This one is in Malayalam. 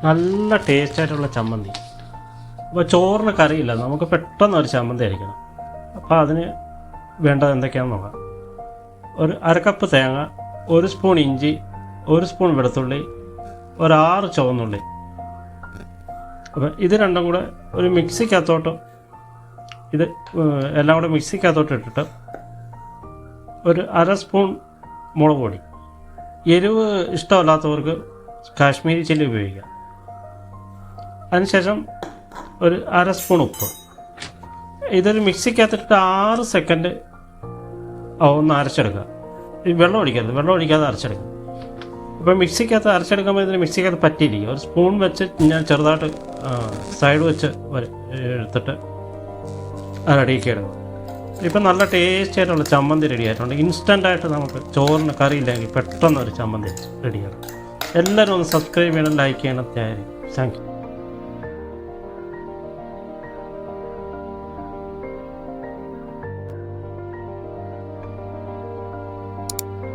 നല്ല ടേസ്റ്റായിട്ടുള്ള ചമ്മന്തി. അപ്പോൾ ചോറിന് കറിയില്ല, നമുക്ക് പെട്ടെന്ന് ഒരു ചമ്മന്തി അരിക്കണം. അപ്പോൾ അതിന് വേണ്ടത് എന്തൊക്കെയാണെന്ന് നോക്കാം. ഒരു 1/2 കപ്പ് തേങ്ങ, 1 സ്പൂൺ ഇഞ്ചി, 1 സ്പൂൺ വെളുത്തുള്ളി, 6 ചുവന്നുള്ളി. അപ്പം ഇത് രണ്ടും കൂടെ ഒരു മിക്സിക്കകത്തോട്ട് എല്ലാം കൂടെ മിക്സിക്കകത്തോട്ട് ഇട്ടിട്ട് ഒരു 1/2 സ്പൂൺ മുളക് പൊടി. എരിവ് ഇഷ്ടമല്ലാത്തവർക്ക് കാശ്മീരി ചില്ലി ഉപയോഗിക്കാം. അതിനുശേഷം ഒരു 1/2 സ്പൂൺ ഉപ്പ്. ഇതൊരു മിക്സിക്കകത്തിട്ട് 6 സെക്കൻഡ് ഒന്ന് അരച്ചെടുക്കുക. ഈ വെള്ളം ഒഴിക്കാതെ അരച്ചെടുക്കുക. അപ്പോൾ മിക്സിക്കകത്ത് അരച്ചെടുക്കുമ്പോൾ ഇതിന് മിക്സിക്കകത്ത് പറ്റിയിരിക്കും. ഒരു സ്പൂൺ വെച്ച് ഞാൻ ചെറുതായിട്ട് സൈഡ് വെച്ച് എടുത്തിട്ട് റെഡിയാക്കി എടുക്കും. ഇപ്പം നല്ല ടേസ്റ്റി ആയിട്ടുള്ള ചമ്മന്തി റെഡി ആയിട്ടുണ്ട്. ഇൻസ്റ്റൻ്റായിട്ട് നമുക്ക് ചോറിന് കറിയില്ലെങ്കിൽ പെട്ടെന്ന് ഒരു ചമ്മന്തി റെഡിയാക്കും. എല്ലാവരും ഒന്ന് സബ്സ്ക്രൈബ് ചെയ്യണം, ലൈക്ക് ചെയ്യണം. Thank you.